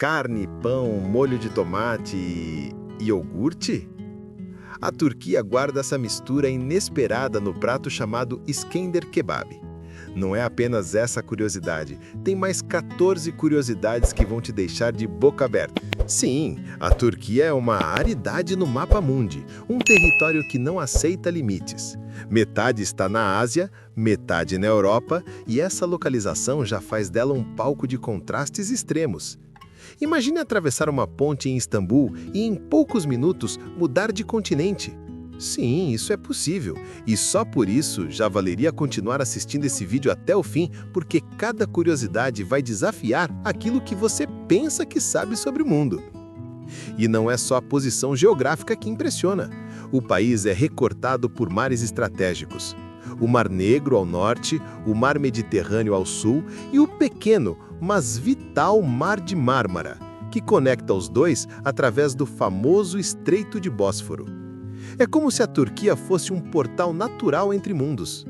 Carne, pão, molho de tomate e iogurte? A Turquia guarda essa mistura inesperada no prato chamado Iskender Kebab. Não é apenas essa curiosidade, tem mais 14 curiosidades que vão te deixar de boca aberta. Sim, a Turquia é uma raridade no mapa mundi, um território que não aceita limites. Metade está na Ásia, metade na Europa, e essa localização já faz dela um palco de contrastes extremos. Imagine atravessar uma ponte em Istambul e em poucos minutos mudar de continente. Sim, isso é possível. E só por isso já valeria continuar assistindo esse vídeo até o fim, porque cada curiosidade vai desafiar aquilo que você pensa que sabe sobre o mundo. E não é só a posição geográfica que impressiona. O país é recortado por mares estratégicos. O Mar Negro ao norte, o Mar Mediterrâneo ao sul e o pequeno, mas vital Mar de Mármara, que conecta os dois através do famoso Estreito de Bósforo. É como se a Turquia fosse um portal natural entre mundos.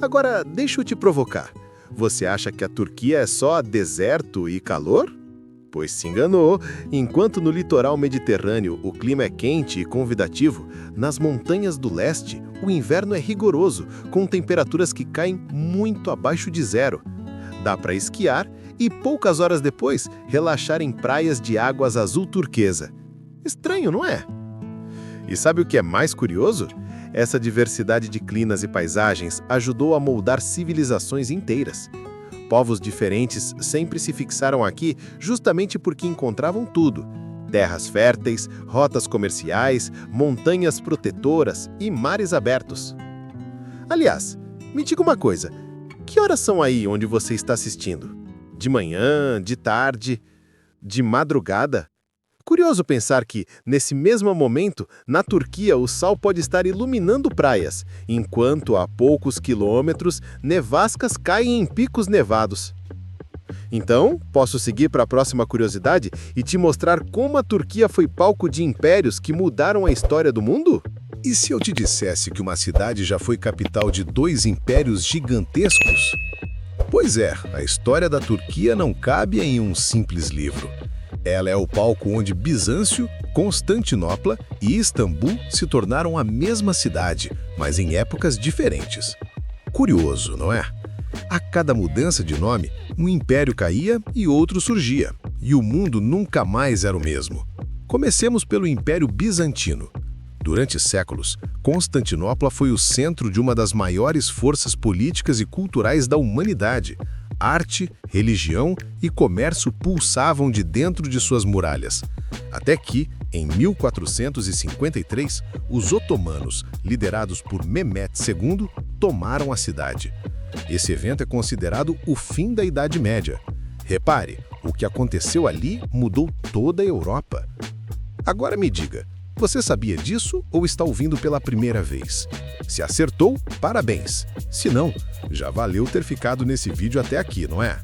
Agora, deixa eu te provocar. Você acha que a Turquia é só deserto e calor? Pois se enganou. Enquanto no litoral mediterrâneo o clima é quente e convidativo, nas montanhas do leste o inverno é rigoroso, com temperaturas que caem muito abaixo de zero. Dá para esquiar e poucas horas depois relaxar em praias de águas azul turquesa. Estranho, não é? E sabe o que é mais curioso? Essa diversidade de climas e paisagens ajudou a moldar civilizações inteiras. Povos diferentes sempre se fixaram aqui justamente porque encontravam tudo: terras férteis, rotas comerciais, montanhas protetoras e mares abertos. Aliás, me diga uma coisa, que horas são aí onde você está assistindo? De manhã, de tarde, de madrugada? Curioso pensar que, nesse mesmo momento, na Turquia o sol pode estar iluminando praias, enquanto a poucos quilômetros, nevascas caem em picos nevados. Então, posso seguir para a próxima curiosidade e te mostrar como a Turquia foi palco de impérios que mudaram a história do mundo? E se eu te dissesse que uma cidade já foi capital de 2 impérios gigantescos? Pois é, a história da Turquia não cabe em um simples livro. Ela é o palco onde Bizâncio, Constantinopla e Istambul se tornaram a mesma cidade, mas em épocas diferentes. Curioso, não é? A cada mudança de nome, um império caía e outro surgia, e o mundo nunca mais era o mesmo. Comecemos pelo Império Bizantino. Durante séculos, Constantinopla foi o centro de uma das maiores forças políticas e culturais da humanidade. Arte, religião e comércio pulsavam de dentro de suas muralhas. Até que, em 1453, os otomanos, liderados por Mehmed II, tomaram a cidade. Esse evento é considerado o fim da Idade Média. Repare, o que aconteceu ali mudou toda a Europa. Agora me diga, você sabia disso ou está ouvindo pela primeira vez? Se acertou, parabéns. Se não, já valeu ter ficado nesse vídeo até aqui, não é?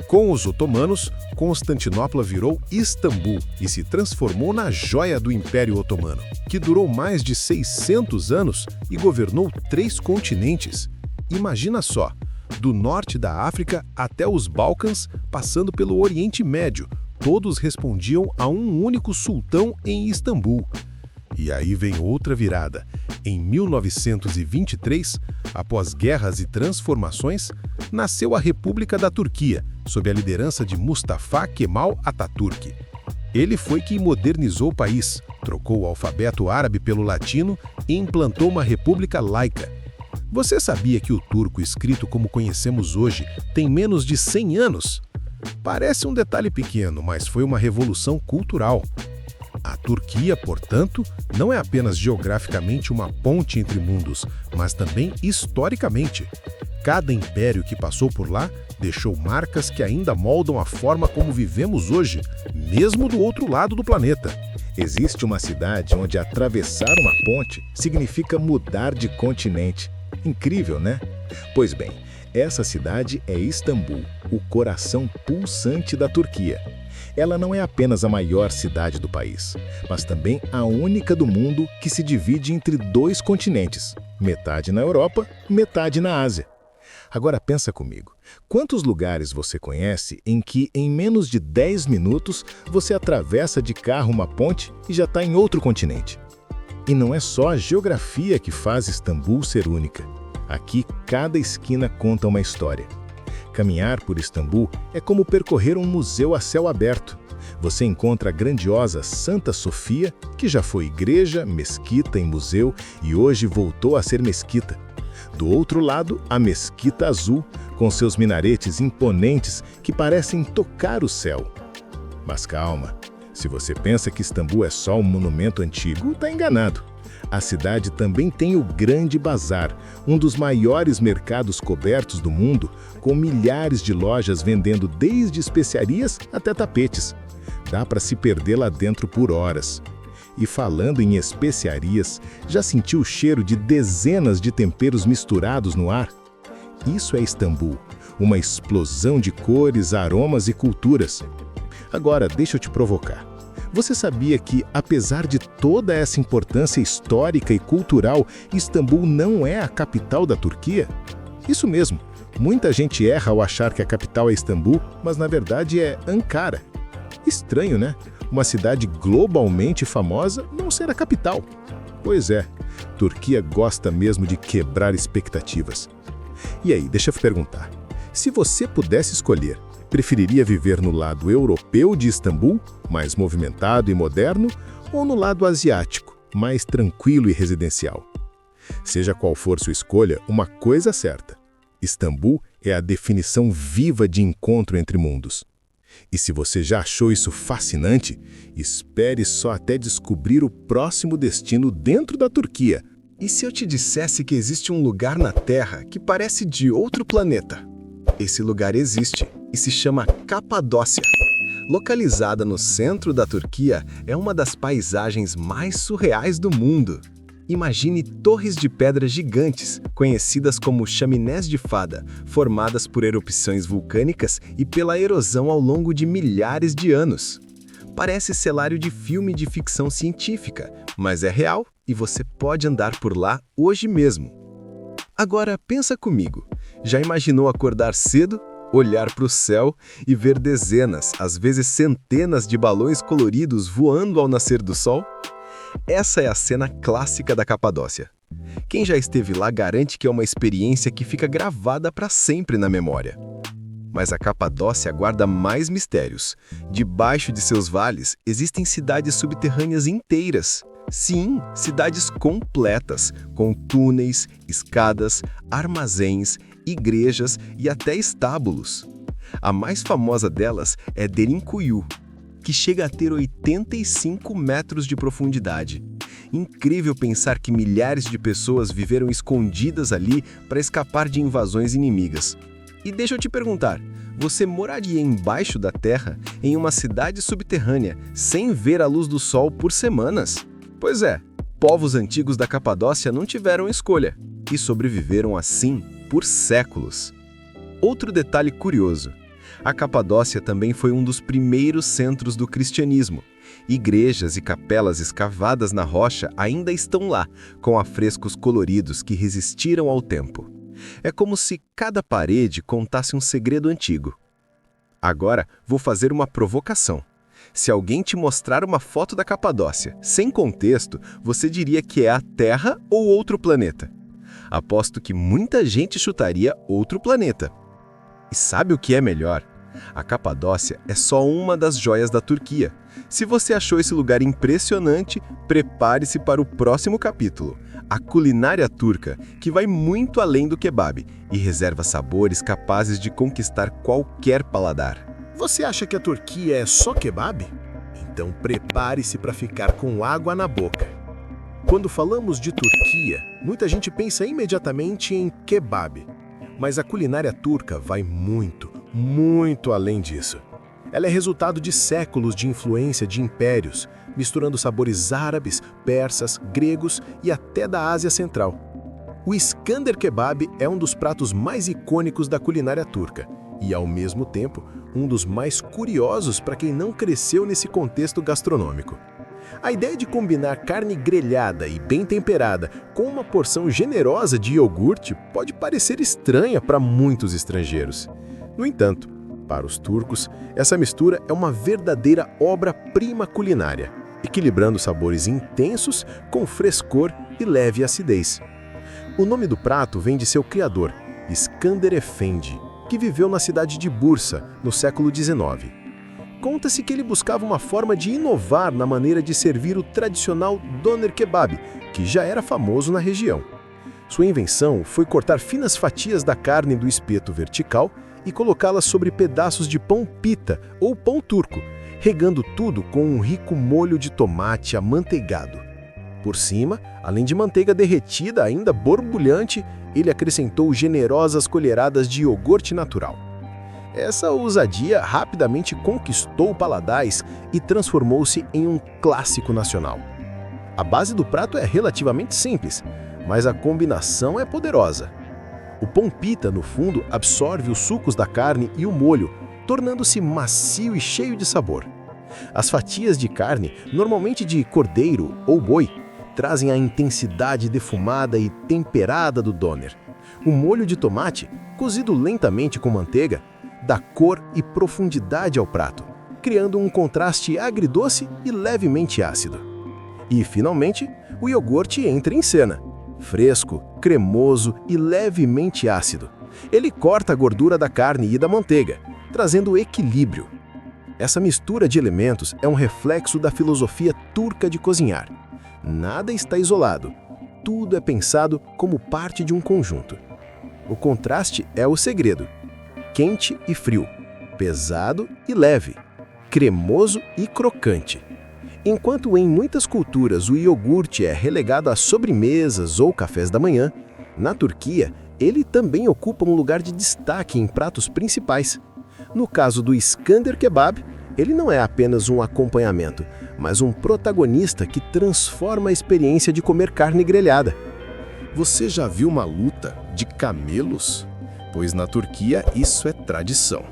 Com os otomanos, Constantinopla virou Istambul e se transformou na joia do Império Otomano, que durou mais de 600 anos e governou 3 continentes. Imagina só, do norte da África até os Balcãs, passando pelo Oriente Médio, todos respondiam a um único sultão em Istambul. E aí vem outra virada. Em 1923, após guerras e transformações, nasceu a República da Turquia, sob a liderança de Mustafa Kemal Atatürk. Ele foi quem modernizou o país, trocou o alfabeto árabe pelo latino e implantou uma república laica. Você sabia que o turco escrito como conhecemos hoje tem menos de 100 anos? Parece um detalhe pequeno, mas foi uma revolução cultural. A Turquia, portanto, não é apenas geograficamente uma ponte entre mundos, mas também historicamente. Cada império que passou por lá deixou marcas que ainda moldam a forma como vivemos hoje, mesmo do outro lado do planeta. Existe uma cidade onde atravessar uma ponte significa mudar de continente. Incrível, né? Pois bem, essa cidade é Istambul, o coração pulsante da Turquia. Ela não é apenas a maior cidade do país, mas também a única do mundo que se divide entre 2 continentes, metade na Europa, metade na Ásia. Agora pensa comigo, quantos lugares você conhece em que em menos de 10 minutos você atravessa de carro uma ponte e já está em outro continente? E não é só a geografia que faz Istambul ser única. Aqui, cada esquina conta uma história. Caminhar por Istambul é como percorrer um museu a céu aberto. Você encontra a grandiosa Santa Sofia, que já foi igreja, mesquita e museu e hoje voltou a ser mesquita. Do outro lado, a Mesquita Azul, com seus minaretes imponentes que parecem tocar o céu. Mas calma, se você pensa que Istambul é só um monumento antigo, está enganado. A cidade também tem o Grande Bazar, um dos maiores mercados cobertos do mundo, com milhares de lojas vendendo desde especiarias até tapetes. Dá para se perder lá dentro por horas. E falando em especiarias, já sentiu o cheiro de dezenas de temperos misturados no ar? Isso é Istambul, uma explosão de cores, aromas e culturas. Agora, deixa eu te provocar. Você sabia que, apesar de toda essa importância histórica e cultural, Istambul não é a capital da Turquia? Isso mesmo, muita gente erra ao achar que a capital é Istambul, mas na verdade é Ankara. Estranho, né? Uma cidade globalmente famosa não ser a capital. Pois é, Turquia gosta mesmo de quebrar expectativas. E aí, deixa eu perguntar. Se você pudesse escolher, preferiria viver no lado europeu de Istambul, mais movimentado e moderno, ou no lado asiático, mais tranquilo e residencial? Seja qual for sua escolha, uma coisa é certa: Istambul é a definição viva de encontro entre mundos. E se você já achou isso fascinante, espere só até descobrir o próximo destino dentro da Turquia. E se eu te dissesse que existe um lugar na Terra que parece de outro planeta? Esse lugar existe e se chama Capadócia. Localizada no centro da Turquia, é uma das paisagens mais surreais do mundo. Imagine torres de pedra gigantes, conhecidas como chaminés de fada, formadas por erupções vulcânicas e pela erosão ao longo de milhares de anos. Parece cenário de filme de ficção científica, mas é real e você pode andar por lá hoje mesmo. Agora pensa comigo, já imaginou acordar cedo, olhar para o céu e ver dezenas, às vezes centenas de balões coloridos voando ao nascer do sol? Essa é a cena clássica da Capadócia. Quem já esteve lá garante que é uma experiência que fica gravada para sempre na memória. Mas a Capadócia guarda mais mistérios. Debaixo de seus vales existem cidades subterrâneas inteiras. Sim, cidades completas, com túneis, escadas, armazéns, igrejas e até estábulos. A mais famosa delas é Derinkuyu, que chega a ter 85 metros de profundidade. Incrível pensar que milhares de pessoas viveram escondidas ali para escapar de invasões inimigas. E deixa eu te perguntar, você moraria embaixo da terra, em uma cidade subterrânea, sem ver a luz do sol por semanas? Pois é, povos antigos da Capadócia não tiveram escolha e sobreviveram assim por séculos. Outro detalhe curioso: a Capadócia também foi um dos primeiros centros do cristianismo. Igrejas e capelas escavadas na rocha ainda estão lá, com afrescos coloridos que resistiram ao tempo. É como se cada parede contasse um segredo antigo. Agora, vou fazer uma provocação. Se alguém te mostrar uma foto da Capadócia, sem contexto, você diria que é a Terra ou outro planeta? Aposto que muita gente chutaria outro planeta. E sabe o que é melhor? A Capadócia é só uma das joias da Turquia. Se você achou esse lugar impressionante, prepare-se para o próximo capítulo, a culinária turca, que vai muito além do kebab e reserva sabores capazes de conquistar qualquer paladar. Você acha que a Turquia é só kebab? Então prepare-se para ficar com água na boca. Quando falamos de Turquia, muita gente pensa imediatamente em kebab. Mas a culinária turca vai muito, muito além disso. Ela é resultado de séculos de influência de impérios, misturando sabores árabes, persas, gregos e até da Ásia Central. O Iskender Kebab é um dos pratos mais icônicos da culinária turca e, ao mesmo tempo, um dos mais curiosos para quem não cresceu nesse contexto gastronômico. A ideia de combinar carne grelhada e bem temperada com uma porção generosa de iogurte pode parecer estranha para muitos estrangeiros. No entanto, para os turcos, essa mistura é uma verdadeira obra-prima culinária, equilibrando sabores intensos com frescor e leve acidez. O nome do prato vem de seu criador, Iskander Efendi, que viveu na cidade de Bursa, no século XIX. Conta-se que ele buscava uma forma de inovar na maneira de servir o tradicional doner kebab, que já era famoso na região. Sua invenção foi cortar finas fatias da carne do espeto vertical e colocá-las sobre pedaços de pão pita ou pão turco, regando tudo com um rico molho de tomate amanteigado. Por cima, além de manteiga derretida ainda borbulhante, ele acrescentou generosas colheradas de iogurte natural. Essa ousadia rapidamente conquistou paladares e transformou-se em um clássico nacional. A base do prato é relativamente simples, mas a combinação é poderosa. O pão pita, no fundo, absorve os sucos da carne e o molho, tornando-se macio e cheio de sabor. As fatias de carne, normalmente de cordeiro ou boi, trazem a intensidade defumada e temperada do doner. O molho de tomate, cozido lentamente com manteiga, dá cor e profundidade ao prato, criando um contraste agridoce e levemente ácido. E, finalmente, o iogurte entra em cena. Fresco, cremoso e levemente ácido. Ele corta a gordura da carne e da manteiga, trazendo equilíbrio. Essa mistura de elementos é um reflexo da filosofia turca de cozinhar. Nada está isolado, tudo é pensado como parte de um conjunto. O contraste é o segredo. Quente e frio, pesado e leve, cremoso e crocante. Enquanto em muitas culturas o iogurte é relegado a sobremesas ou cafés da manhã, na Turquia ele também ocupa um lugar de destaque em pratos principais. No caso do Iskander Kebab, ele não é apenas um acompanhamento, mas um protagonista que transforma a experiência de comer carne grelhada. Você já viu uma luta de camelos? Pois na Turquia isso é tradição.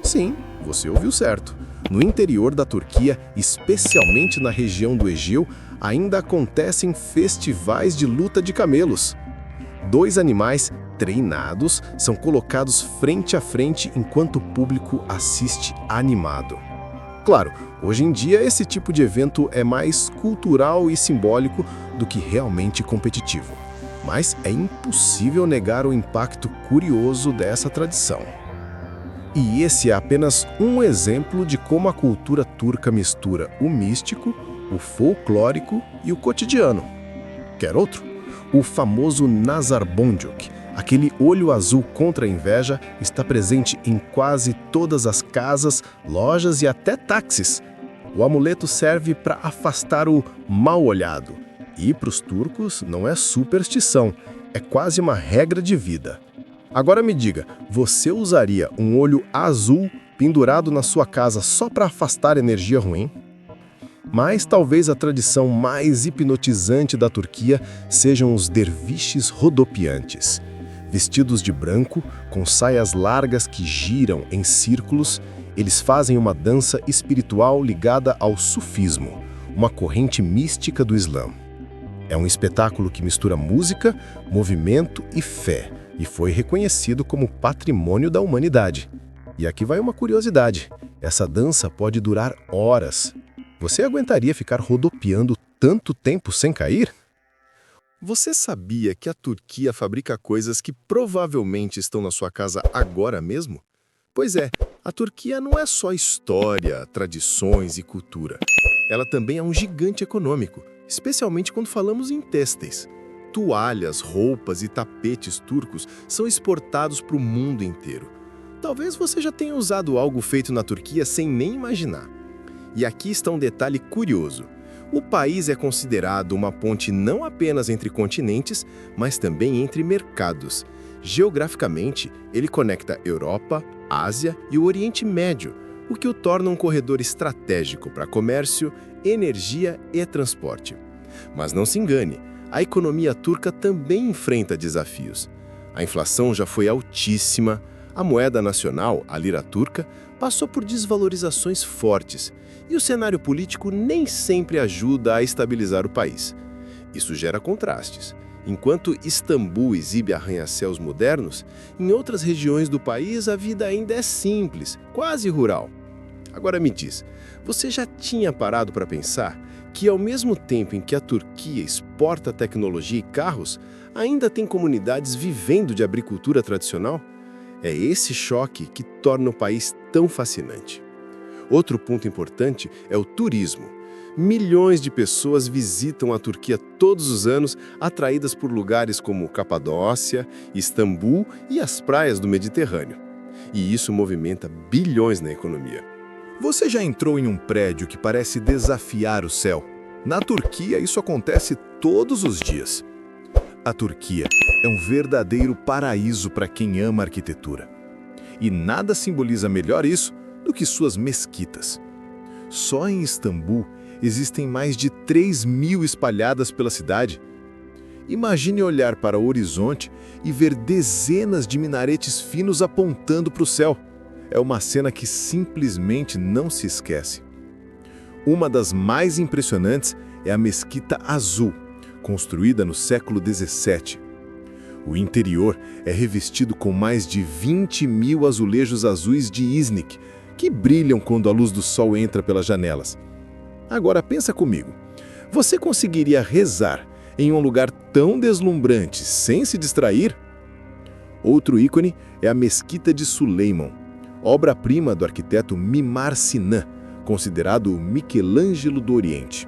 Sim, você ouviu certo. No interior da Turquia, especialmente na região do Egeu, ainda acontecem festivais de luta de camelos. 2 animais treinados são colocados frente a frente enquanto o público assiste animado. Claro, hoje em dia esse tipo de evento é mais cultural e simbólico do que realmente competitivo. Mas é impossível negar o impacto curioso dessa tradição. E esse é apenas um exemplo de como a cultura turca mistura o místico, o folclórico e o cotidiano. Quer outro? O famoso Nazar Boncuk, aquele olho azul contra a inveja, está presente em quase todas as casas, lojas e até táxis. O amuleto serve para afastar o mal-olhado. E para os turcos não é superstição, é quase uma regra de vida. Agora me diga, você usaria um olho azul pendurado na sua casa só para afastar energia ruim? Mas talvez a tradição mais hipnotizante da Turquia sejam os derviches rodopiantes. Vestidos de branco, com saias largas que giram em círculos, eles fazem uma dança espiritual ligada ao sufismo, uma corrente mística do Islã. É um espetáculo que mistura música, movimento e fé, e foi reconhecido como patrimônio da humanidade. E aqui vai uma curiosidade: essa dança pode durar horas. Você aguentaria ficar rodopiando tanto tempo sem cair? Você sabia que a Turquia fabrica coisas que provavelmente estão na sua casa agora mesmo? Pois é, a Turquia não é só história, tradições e cultura. Ela também é um gigante econômico, especialmente quando falamos em têxteis. Toalhas, roupas e tapetes turcos são exportados para o mundo inteiro. Talvez você já tenha usado algo feito na Turquia sem nem imaginar. E aqui está um detalhe curioso. O país é considerado uma ponte não apenas entre continentes, mas também entre mercados. Geograficamente, ele conecta Europa, Ásia e o Oriente Médio, o que o torna um corredor estratégico para comércio, energia e transporte. Mas não se engane, a economia turca também enfrenta desafios. A inflação já foi altíssima, a moeda nacional, a lira turca, passou por desvalorizações fortes e o cenário político nem sempre ajuda a estabilizar o país. Isso gera contrastes. Enquanto Istambul exibe arranha-céus modernos, em outras regiões do país a vida ainda é simples, quase rural. Agora me diz, você já tinha parado para pensar que ao mesmo tempo em que a Turquia exporta tecnologia e carros, ainda tem comunidades vivendo de agricultura tradicional? É esse choque que torna o país tão fascinante. Outro ponto importante é o turismo. Milhões de pessoas visitam a Turquia todos os anos, atraídas por lugares como Capadócia, Istambul e as praias do Mediterrâneo. E isso movimenta bilhões na economia. Você já entrou em um prédio que parece desafiar o céu? Na Turquia, isso acontece todos os dias. A Turquia é um verdadeiro paraíso para quem ama arquitetura. E nada simboliza melhor isso do que suas mesquitas. Só em Istambul existem mais de 3.000 espalhadas pela cidade. Imagine olhar para o horizonte e ver dezenas de minaretes finos apontando para o céu. É uma cena que simplesmente não se esquece. Uma das mais impressionantes é a Mesquita Azul, construída no século XVII. O interior é revestido com mais de 20.000 azulejos azuis de Iznik, que brilham quando a luz do sol entra pelas janelas. Agora pensa comigo, você conseguiria rezar em um lugar tão deslumbrante sem se distrair? Outro ícone é a Mesquita de Suleiman, obra-prima do arquiteto Mimar Sinan, considerado o Michelangelo do Oriente.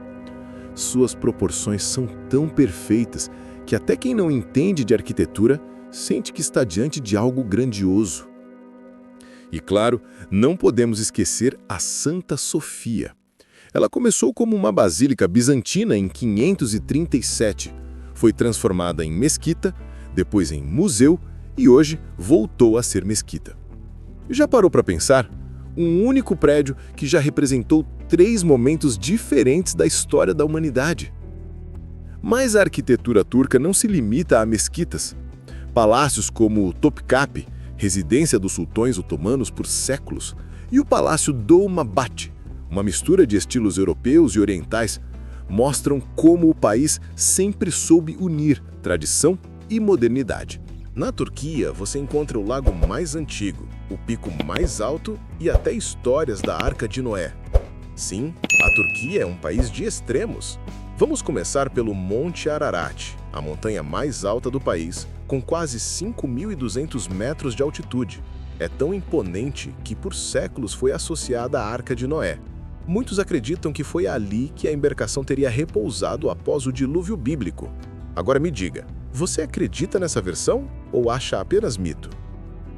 Suas proporções são tão perfeitas que até quem não entende de arquitetura sente que está diante de algo grandioso. E claro, não podemos esquecer a Santa Sofia. Ela começou como uma basílica bizantina em 537, foi transformada em mesquita, depois em museu e hoje voltou a ser mesquita. Já parou para pensar? Um único prédio que já representou 3 momentos diferentes da história da humanidade. Mas a arquitetura turca não se limita a mesquitas. Palácios como o Topkapi, residência dos sultões otomanos por séculos, e o Palácio Dolmabahçe, uma mistura de estilos europeus e orientais, mostram como o país sempre soube unir tradição e modernidade. Na Turquia, você encontra o lago mais antigo, o pico mais alto e até histórias da Arca de Noé. Sim, a Turquia é um país de extremos. Vamos começar pelo Monte Ararat, a montanha mais alta do país, com quase 5.200 metros de altitude. É tão imponente que por séculos foi associada à Arca de Noé. Muitos acreditam que foi ali que a embarcação teria repousado após o dilúvio bíblico. Agora me diga, você acredita nessa versão ou acha apenas mito?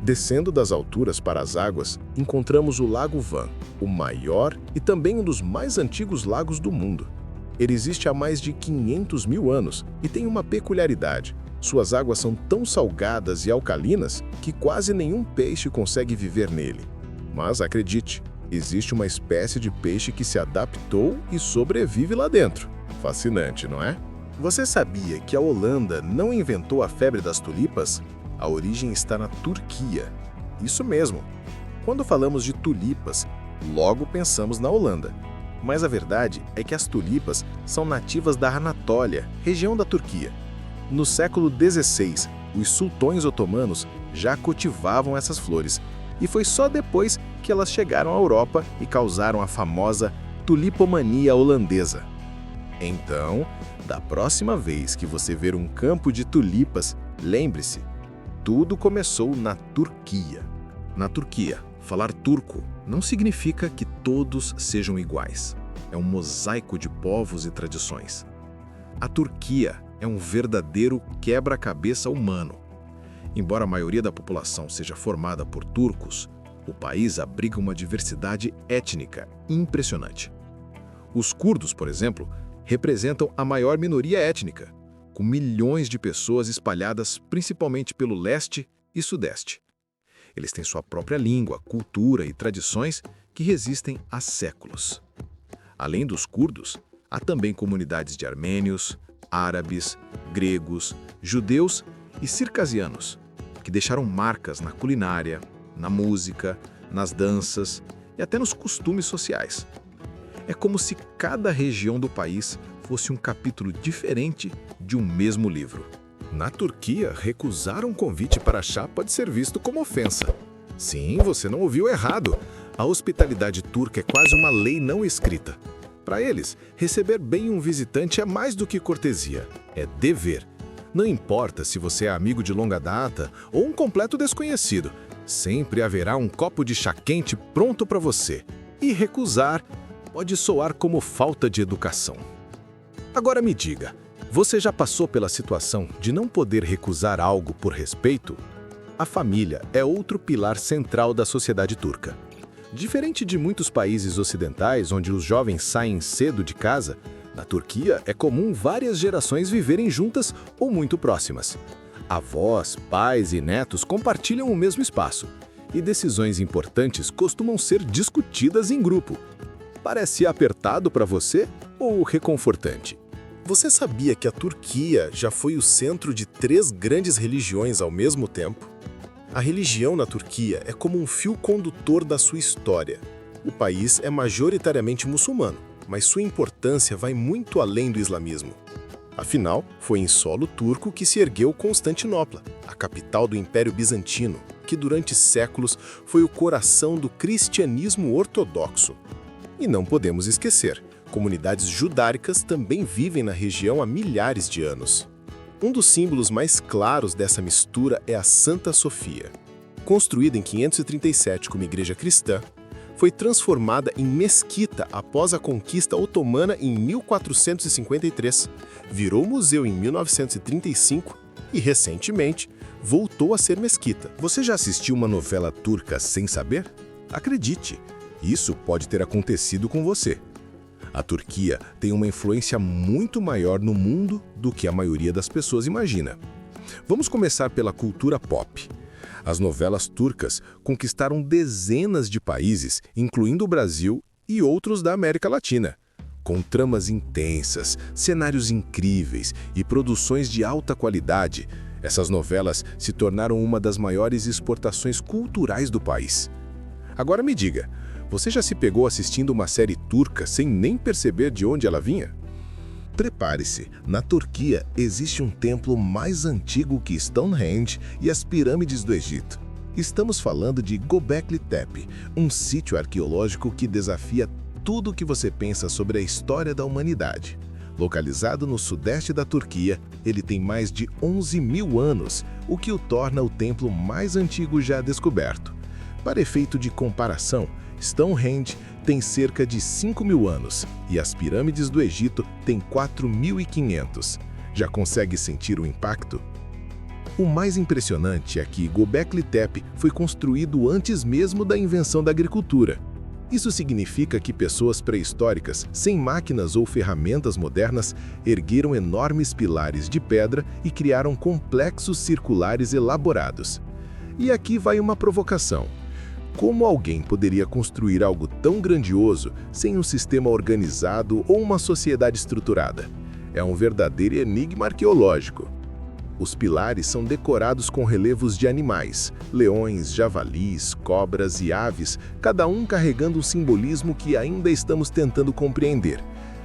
Descendo das alturas para as águas, encontramos o Lago Van, o maior e também um dos mais antigos lagos do mundo. Ele existe há mais de 500.000 anos e tem uma peculiaridade. Suas águas são tão salgadas e alcalinas que quase nenhum peixe consegue viver nele. Mas acredite, existe uma espécie de peixe que se adaptou e sobrevive lá dentro. Fascinante, não é? Você sabia que a Holanda não inventou a febre das tulipas? A origem está na Turquia. Isso mesmo. Quando falamos de tulipas, logo pensamos na Holanda. Mas a verdade é que as tulipas são nativas da Anatólia, região da Turquia. No século XVI, os sultões otomanos já cultivavam essas flores, e foi só depois que elas chegaram à Europa e causaram a famosa tulipomania holandesa. Então, da próxima vez que você ver um campo de tulipas, lembre-se, tudo começou na Turquia. Na Turquia, falar turco não significa que todos sejam iguais. É um mosaico de povos e tradições. A Turquia é um verdadeiro quebra-cabeça humano. Embora a maioria da população seja formada por turcos, o país abriga uma diversidade étnica impressionante. Os curdos, por exemplo, representam a maior minoria étnica, com milhões de pessoas espalhadas principalmente pelo leste e sudeste. Eles têm sua própria língua, cultura e tradições que resistem há séculos. Além dos curdos, há também comunidades de armênios, árabes, gregos, judeus e circasianos, que deixaram marcas na culinária, na música, nas danças e até nos costumes sociais. É como se cada região do país fosse um capítulo diferente de um mesmo livro. Na Turquia, recusar um convite para chá pode ser visto como ofensa. Sim, você não ouviu errado. A hospitalidade turca é quase uma lei não escrita. Para eles, receber bem um visitante é mais do que cortesia, é dever. Não importa se você é amigo de longa data ou um completo desconhecido, sempre haverá um copo de chá quente pronto para você. E recusar pode soar como falta de educação. Agora me diga, você já passou pela situação de não poder recusar algo por respeito? A família é outro pilar central da sociedade turca. Diferente de muitos países ocidentais onde os jovens saem cedo de casa, na Turquia é comum várias gerações viverem juntas ou muito próximas. Avós, pais e netos compartilham o mesmo espaço, e decisões importantes costumam ser discutidas em grupo. Parece apertado para você ou reconfortante? Você sabia que a Turquia já foi o centro de 3 grandes religiões ao mesmo tempo? A religião na Turquia é como um fio condutor da sua história. O país é majoritariamente muçulmano, mas sua importância vai muito além do islamismo. Afinal, foi em solo turco que se ergueu Constantinopla, a capital do Império Bizantino, que durante séculos foi o coração do cristianismo ortodoxo. E não podemos esquecer, comunidades judaicas também vivem na região há milhares de anos. Um dos símbolos mais claros dessa mistura é a Santa Sofia. Construída em 537 como igreja cristã, foi transformada em mesquita após a conquista otomana em 1453, virou museu em 1935 e, recentemente, voltou a ser mesquita. Você já assistiu uma novela turca sem saber? Acredite, isso pode ter acontecido com você. A Turquia tem uma influência muito maior no mundo do que a maioria das pessoas imagina. Vamos começar pela cultura pop. As novelas turcas conquistaram dezenas de países, incluindo o Brasil e outros da América Latina. Com tramas intensas, cenários incríveis e produções de alta qualidade, essas novelas se tornaram uma das maiores exportações culturais do país. Agora me diga, você já se pegou assistindo uma série turca sem nem perceber de onde ela vinha? Prepare-se, na Turquia existe um templo mais antigo que Stonehenge e as pirâmides do Egito. Estamos falando de Göbekli Tepe, um sítio arqueológico que desafia tudo o que você pensa sobre a história da humanidade. Localizado no sudeste da Turquia, ele tem mais de 11.000 anos, o que o torna o templo mais antigo já descoberto. Para efeito de comparação, Stonehenge tem cerca de 5.000 anos e as pirâmides do Egito têm 4.500. Já consegue sentir o impacto? O mais impressionante é que Göbekli Tepe foi construído antes mesmo da invenção da agricultura. Isso significa que pessoas pré-históricas, sem máquinas ou ferramentas modernas, ergueram enormes pilares de pedra e criaram complexos circulares elaborados. E aqui vai uma provocação. Como alguém poderia construir algo tão grandioso sem um sistema organizado ou uma sociedade estruturada? É um verdadeiro enigma arqueológico. Os pilares são decorados com relevos de animais, leões, javalis, cobras e aves, cada um carregando um simbolismo que ainda estamos tentando compreender.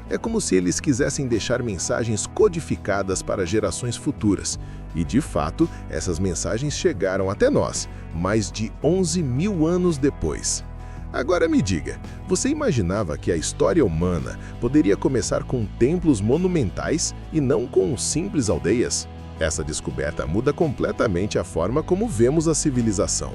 É como se eles quisessem deixar mensagens codificadas para gerações futuras. E, de fato, essas mensagens chegaram até nós, mais de 11.000 anos depois. Agora me diga, você imaginava que a história humana poderia começar com templos monumentais e não com simples aldeias? Essa descoberta muda completamente a forma como vemos a civilização.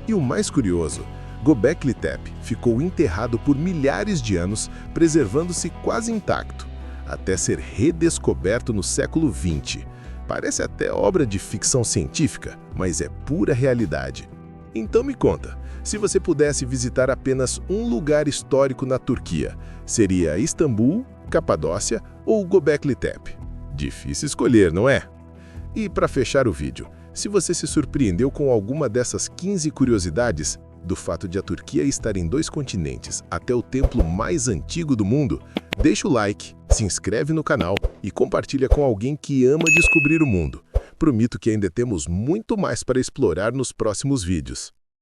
E o mais curioso, Göbekli Tepe ficou enterrado por milhares de anos, preservando-se quase intacto, até ser redescoberto no século XX. Parece até obra de ficção científica, mas é pura realidade. Então me conta, se você pudesse visitar apenas um lugar histórico na Turquia, seria Istambul, Capadócia ou Göbekli Tepe? Difícil escolher, não é? E para fechar o vídeo, se você se surpreendeu com alguma dessas 15 curiosidades, do fato de a Turquia estar em 2 continentes até o templo mais antigo do mundo, deixa o like, se inscreve no canal e compartilha com alguém que ama descobrir o mundo. Prometo que ainda temos muito mais para explorar nos próximos vídeos.